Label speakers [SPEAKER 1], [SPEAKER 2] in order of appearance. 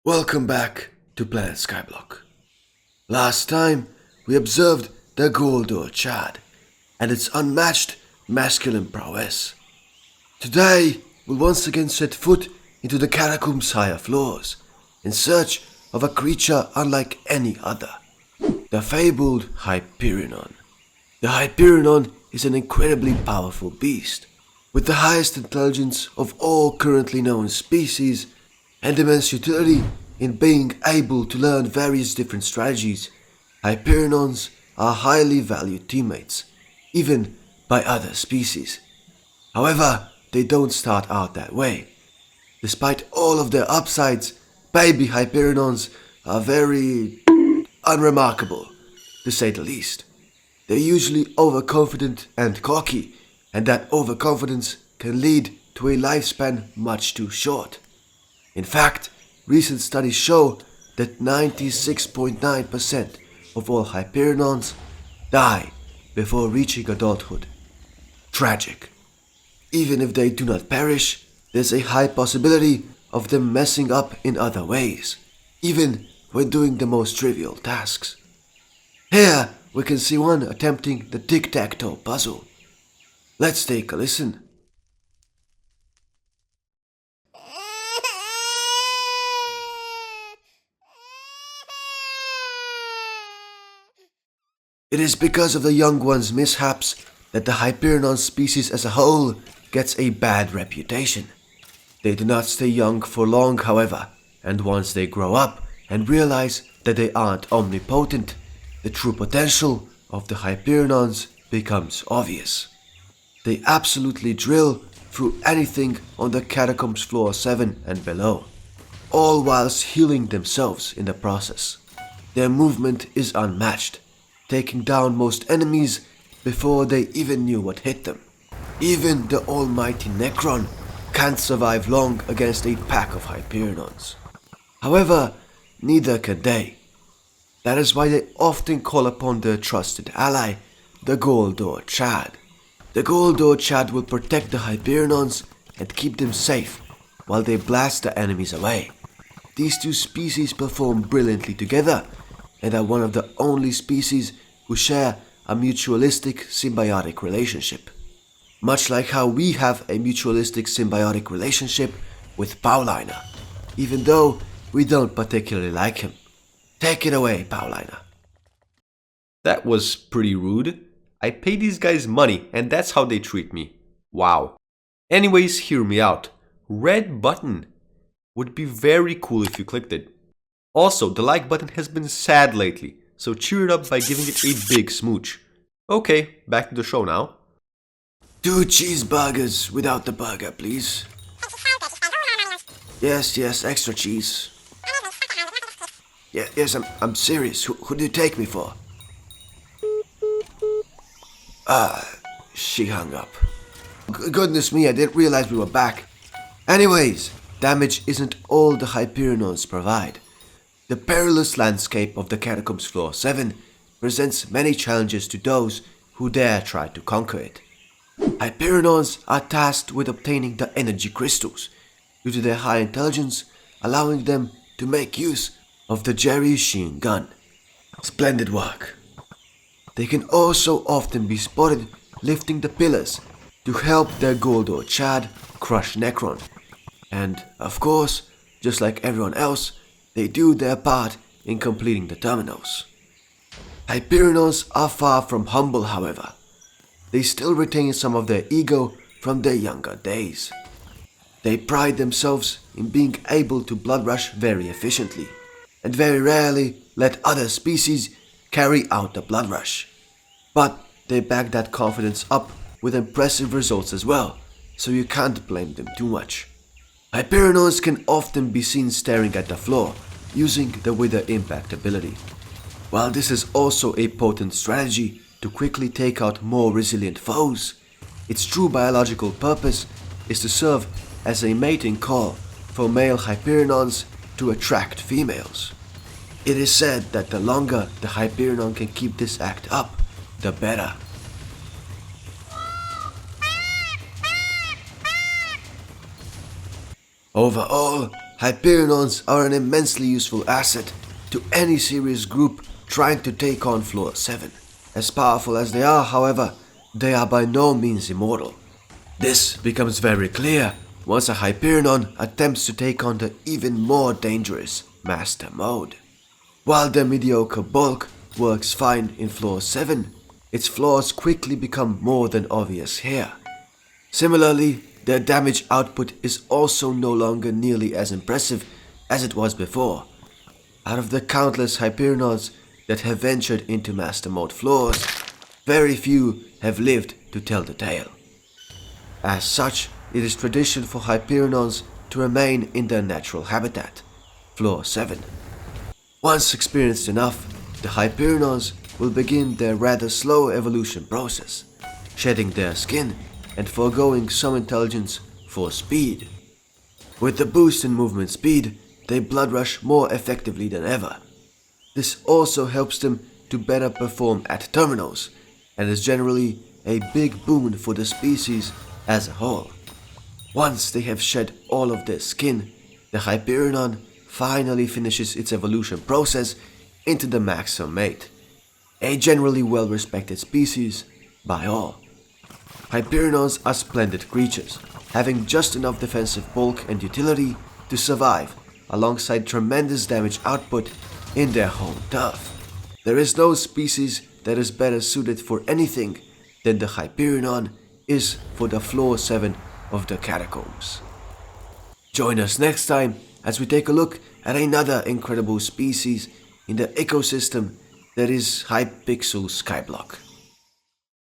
[SPEAKER 1] Welcome back to Planet Skyblock. Last time, we observed the Goldor Chad and its unmatched masculine prowess. Today, we'll once again set foot into the catacombs' higher floors in search of a creature unlike any other, the fabled Hyperinon. The Hyperinon is an incredibly powerful beast, with the highest intelligence of all currently known species and immense utility in being able to learn various different strategies. Hyperinons are highly valued teammates, even by other species. However, they don't start out that way. Despite all of their upsides, baby Hyperinons are very unremarkable, to say the least. They're usually overconfident and cocky, and that overconfidence can lead to a lifespan much too short. In fact, recent studies show that 96.9% of all Hyperinons die before reaching adulthood. Tragic. Even if they do not perish, there's a high possibility of them messing up in other ways, even when doing the most trivial tasks. Here we can see one attempting the tic-tac-toe puzzle. Let's take a listen. It is because of the young one's mishaps that the Hyperinon species as a whole gets a bad reputation. They do not stay young for long, however, and once they grow up and realize that they aren't omnipotent, the true potential of the Hyperinons becomes obvious. They absolutely drill through anything on the catacombs floor 7 and below, all whilst healing themselves in the process. Their movement is unmatched, taking down most enemies before they even knew what hit them. Even the almighty Necron can't survive long against a pack of Hyperinons. However, neither can they. That is why they often call upon their trusted ally, the Goldor Chad. The Goldor Chad will protect the Hyperinons and keep them safe while they blast the enemies away. These two species perform brilliantly together and are one of the only species who share a mutualistic symbiotic relationship. Much like how we have a mutualistic symbiotic relationship with Powliner, even though we don't particularly like him. Take it away, Powliner.
[SPEAKER 2] That was pretty rude. I pay these guys money and that's how they treat me. Wow. Anyways, hear me out. Red button. Would be very cool if you clicked it. Also, the like button has been sad lately, so cheer it up by giving it a big smooch. Okay, back to the show now.
[SPEAKER 1] 2 cheeseburgers without the burger, please. Yes, extra cheese. Yes, I'm serious. Who do you take me for? She hung up. Goodness me, I didn't realize we were back. Anyways, damage isn't all the Hyperinons provide. The perilous landscape of the catacombs floor 7 presents many challenges to those who dare try to conquer it. Hyperinons are tasked with obtaining the energy crystals due to their high intelligence, allowing them to make use of the Jerry Sheen gun. Splendid work. They can also often be spotted lifting the pillars to help their Goldor Chad crush Necron. And, of course, just like everyone else, they do their part in completing the terminals. Hyperinons are far from humble, however. They still retain some of their ego from their younger days. They pride themselves in being able to blood rush very efficiently, and very rarely let other species carry out the blood rush. But they back that confidence up with impressive results as well, so you can't blame them too much. Hyperinons can often be seen staring at the floor, using the Wither Impact ability. While this is also a potent strategy to quickly take out more resilient foes, its true biological purpose is to serve as a mating call for male Hyperinons to attract females. It is said that the longer the Hyperinon can keep this act up, the better. Overall, Hyperinons are an immensely useful asset to any serious group trying to take on Floor 7. As powerful as they are, however, they are by no means immortal. This becomes very clear once a Hyperinon attempts to take on the even more dangerous Master Mode. While their mediocre bulk works fine in Floor 7, its flaws quickly become more than obvious here. Similarly, their damage output is also no longer nearly as impressive as it was before. Out of the countless Hyperinons that have ventured into Master Mode floors, very few have lived to tell the tale. As such, it is tradition for Hyperinons to remain in their natural habitat, Floor 7. Once experienced enough, the Hyperinons will begin their rather slow evolution process, shedding their skin and foregoing some intelligence for speed. With the boost in movement speed, they blood rush more effectively than ever. This also helps them to better perform at terminals, and is generally a big boon for the species as a whole. Once they have shed all of their skin, the Hyperinon finally finishes its evolution process into the maximum mate, a generally well-respected species by all. Hyperinons are splendid creatures, having just enough defensive bulk and utility to survive alongside tremendous damage output in their home turf. There is no species that is better suited for anything than the Hyperinon is for the Floor 7 of the Catacombs. Join us next time as we take a look at another incredible species in the ecosystem that is Hypixel Skyblock.